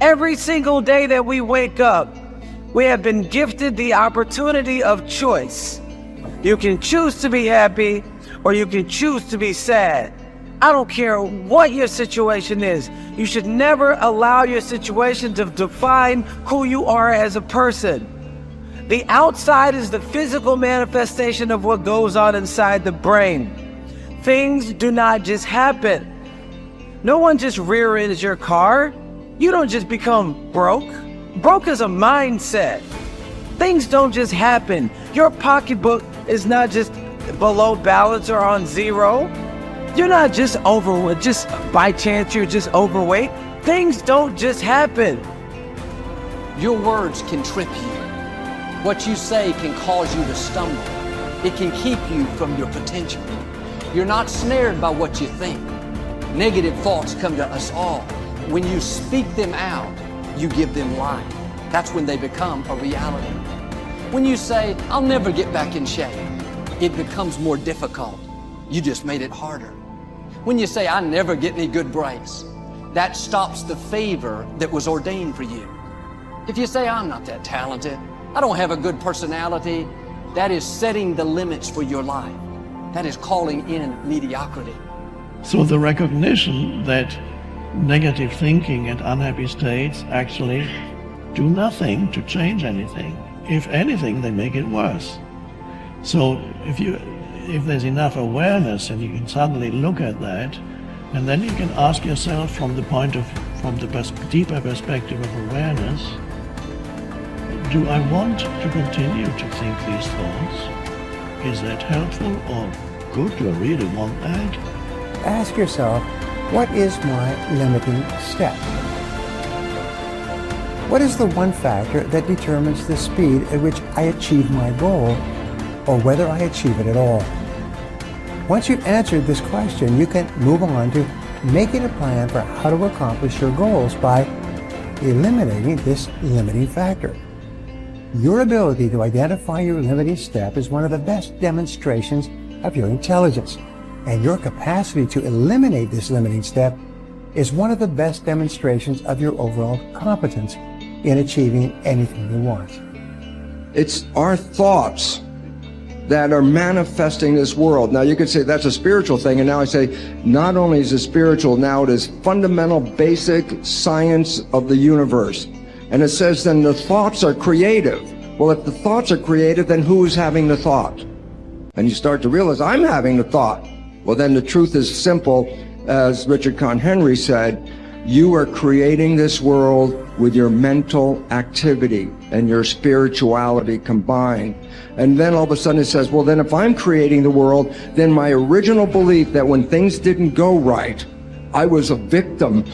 Every single day that we wake up, we have been gifted the opportunity of choice. You can choose to be happy or you can choose to be sad. I don't care what your situation is. You should never allow your situation to define who you are as a person. The outside is the physical manifestation of what goes on inside the brain. Things do not just happen. No one just rear-ends your car. You don't just become broke. Broke is a mindset. Things don't just happen. Your pocketbook is not just below balance or on zero. You're not just overweight, just by chance you're just overweight. Things don't just happen. Your words can trip you. What you say can cause you to stumble. It can keep you from your potential. You're not snared by what you think. Negative thoughts come to us all. When you speak them out, you give them life. That's when they become a reality. When you say, I'll never get back in shape, it becomes more difficult. You just made it harder. When you say, I never get any good breaks, that stops the favor that was ordained for you. If you say, I'm not that talented, I don't have a good personality, that is setting the limits for your life. That is calling in mediocrity. So the recognition that negative thinking and unhappy states actually do nothing to change anything. If anything, they make it worse. So if there's enough awareness and you can suddenly look at that, and then you can ask yourself from the deeper perspective of awareness, do I want to continue to think these thoughts? Is that helpful or good? Do I really want that? Ask yourself, what is my limiting step? What is the one factor that determines the speed at which I achieve my goal, or whether I achieve it at all? Once you've answered this question, you can move on to making a plan for how to accomplish your goals by eliminating this limiting factor. Your ability to identify your limiting step is one of the best demonstrations of your intelligence, and your capacity to eliminate this limiting step is one of the best demonstrations of your overall competence in achieving anything you want. It's our thoughts that are manifesting this world. Now you could say that's a spiritual thing, and now I say not only is it spiritual, now it is fundamental basic science of the universe. And it says then the thoughts are creative. Well, if the thoughts are creative, then who is having the thought? And you start to realize, I'm having the thought. Well, then the truth is simple. As Richard Conn Henry said, you are creating this world with your mental activity and your spirituality combined. And then all of a sudden it says, well, then if I'm creating the world, then my original belief that when things didn't go right, I was a victim.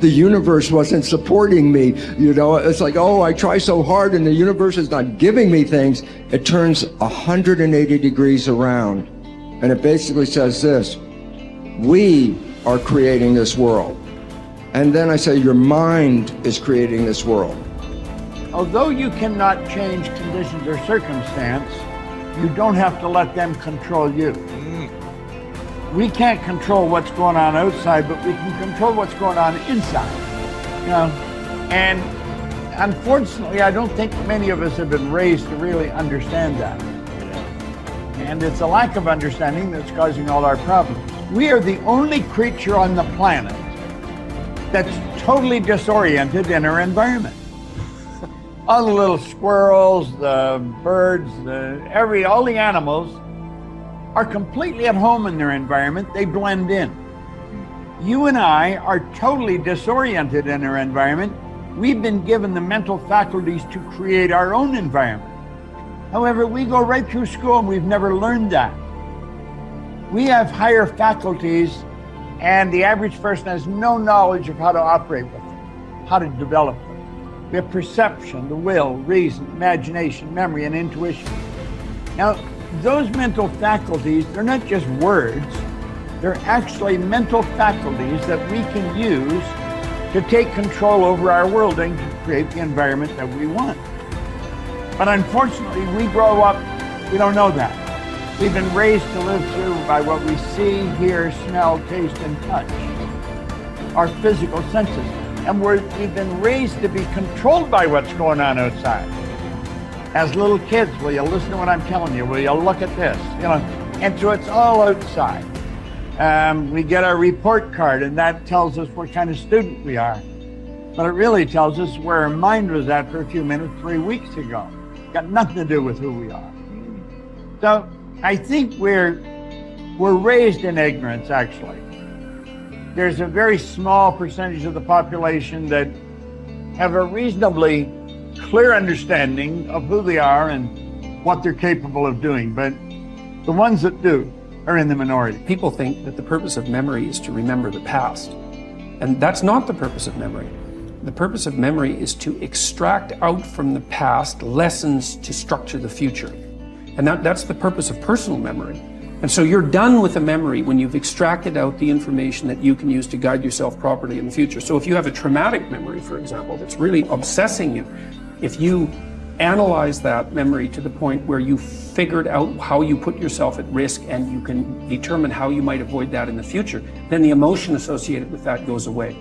The universe wasn't supporting me. You know, it's like, oh, I try so hard and the universe is not giving me things. It turns 180 degrees around. And it basically says this: we are creating this world. And then I say your mind is creating this world. Although you cannot change conditions or circumstance, you don't have to let them control you. We can't control what's going on outside, but we can control what's going on inside. You know? And unfortunately, I don't think many of us have been raised to really understand that. And it's a lack of understanding that's causing all our problems. We are the only creature on the planet that's totally disoriented in our environment. All the little squirrels, the birds, all the animals are completely at home in their environment. They blend in. You and I are totally disoriented in our environment. We've been given the mental faculties to create our own environment. However, we go right through school and we've never learned that. We have higher faculties, and the average person has no knowledge of how to operate with them, how to develop them. We have perception, the will, reason, imagination, memory, and intuition. Now, those mental faculties, they're not just words, they're actually mental faculties that we can use to take control over our world and to create the environment that we want. But unfortunately, we grow up, we don't know that. We've been raised to live through by what we see, hear, smell, taste, and touch. Our physical senses. And we've been raised to be controlled by what's going on outside. As little kids, will you listen to what I'm telling you? Will you look at this? And so it's all outside. We get our report card, and that tells us what kind of student we are. But it really tells us where our mind was at for a few minutes 3 weeks ago. Got nothing to do with who we are. So I think we're raised in ignorance, actually. There's a very small percentage of the population that have a reasonably clear understanding of who they are and what they're capable of doing. But the ones that do are in the minority. People think that the purpose of memory is to remember the past. And that's not the purpose of memory. The purpose of memory is to extract out from the past lessons to structure the future. And that's the purpose of personal memory. And so you're done with a memory when you've extracted out the information that you can use to guide yourself properly in the future. So if you have a traumatic memory, for example, that's really obsessing you, if you analyze that memory to the point where you figured out how you put yourself at risk and you can determine how you might avoid that in the future, then the emotion associated with that goes away.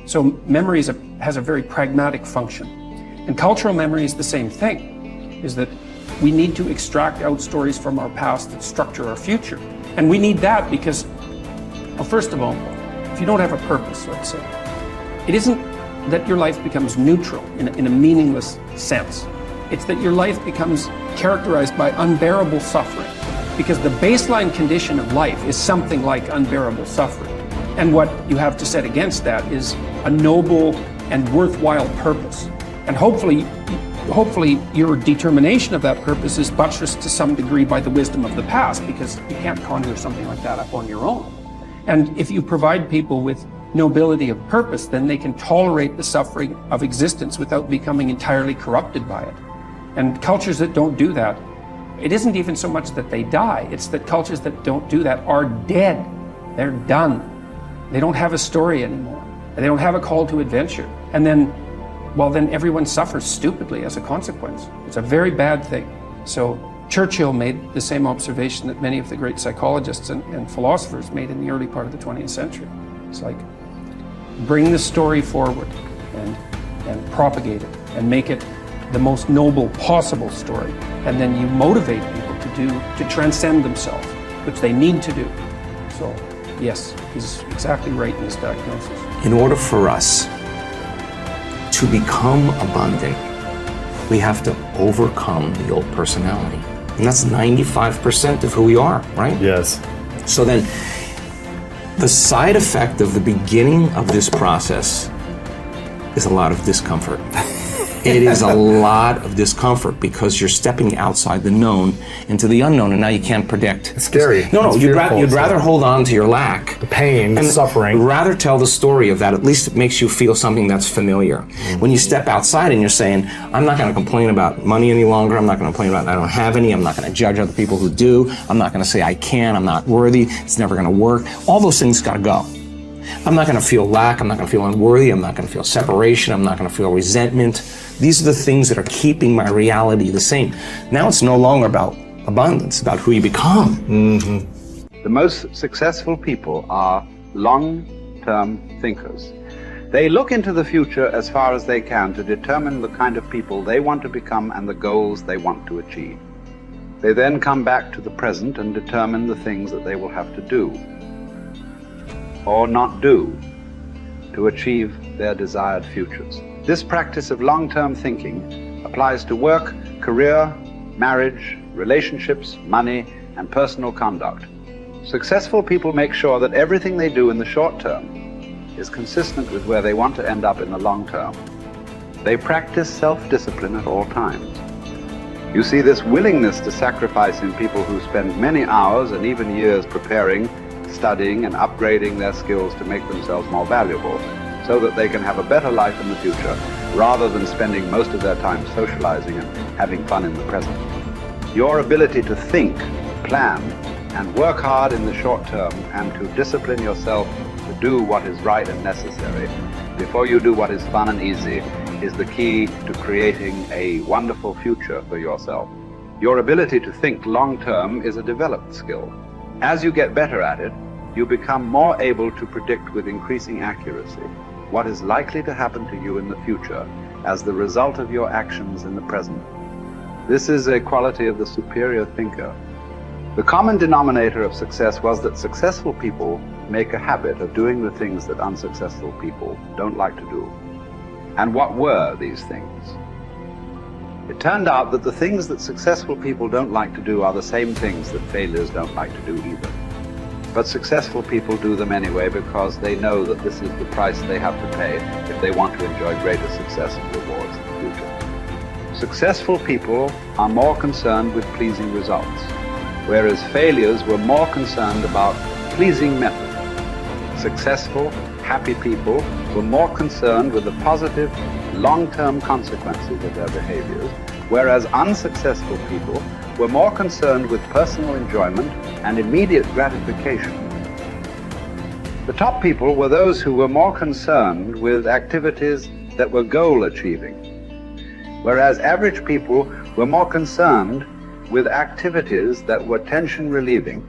So memory has a very pragmatic function. And cultural memory is the same thing, is that we need to extract out stories from our past that structure our future. And we need that because, well, first of all, if you don't have a purpose, let's say, it isn't that your life becomes neutral in a meaningless sense. It's that your life becomes characterized by unbearable suffering, because the baseline condition of life is something like unbearable suffering. And what you have to set against that is a noble and worthwhile purpose. And hopefully your determination of that purpose is buttressed to some degree by the wisdom of the past, because you can't conjure something like that up on your own. And if you provide people with nobility of purpose, then they can tolerate the suffering of existence without becoming entirely corrupted by it. And cultures that don't do that, it isn't even so much that they die, it's that cultures that don't do that are dead. They're done. They don't have a story anymore. They don't have a call to adventure. And then everyone suffers stupidly as a consequence. It's a very bad thing. So Churchill made the same observation that many of the great psychologists and philosophers made in the early part of the 20th century. It's like, bring the story forward and propagate it and make it the most noble possible story. And then you motivate people to transcend themselves, which they need to do. So yes, he's exactly right in his diagnosis. In order for us to become abundant, we have to overcome the old personality. And that's 95% of who we are, right? Yes. So then, the side effect of the beginning of this process is a lot of discomfort. It is a lot of discomfort because you're stepping outside the known into the unknown, and now you can't predict. It's scary. No, it's you'd rather hold on to your lack. The pain, the and suffering. Rather tell the story of that. At least it makes you feel something that's familiar. Mm-hmm. When you step outside and you're saying, I'm not going to complain about money any longer. I'm not going to complain about I don't have any. I'm not going to judge other people who do. I'm not going to say I can. I'm not worthy. It's never going to work. All those things got to go. I'm not going to feel lack. I'm not going to feel unworthy. I'm not going to feel separation. I'm not going to feel resentment. These are the things that are keeping my reality the same. Now it's no longer about abundance, about who you become. Mm-hmm. The most successful people are long-term thinkers. They look into the future as far as they can to determine the kind of people they want to become and the goals they want to achieve. They then come back to the present and determine the things that they will have to do or not do to achieve their desired futures. This practice of long-term thinking applies to work, career, marriage, relationships, money, and personal conduct. Successful people make sure that everything they do in the short term is consistent with where they want to end up in the long term. They practice self-discipline at all times. You see this willingness to sacrifice in people who spend many hours and even years preparing, studying, and upgrading their skills to make themselves more valuable, so that they can have a better life in the future, rather than spending most of their time socializing and having fun in the present. Your ability to think, plan, and work hard in the short term, and to discipline yourself to do what is right and necessary before you do what is fun and easy, is the key to creating a wonderful future for yourself. Your ability to think long term is a developed skill. As you get better at it, you become more able to predict with increasing accuracy. what is likely to happen to you in the future as the result of your actions in the present. This is a quality of the superior thinker. The common denominator of success was that successful people make a habit of doing the things that unsuccessful people don't like to do. And what were these things? It turned out that the things that successful people don't like to do are the same things that failures don't like to do either. But successful people do them anyway because they know that this is the price they have to pay if they want to enjoy greater success and rewards in the future. Successful people are more concerned with pleasing results, whereas failures were more concerned about pleasing method. Successful, happy people were more concerned with the positive, long-term consequences of their behaviors, whereas unsuccessful people were more concerned with personal enjoyment and immediate gratification. The top people were those who were more concerned with activities that were goal-achieving, whereas average people were more concerned with activities that were tension-relieving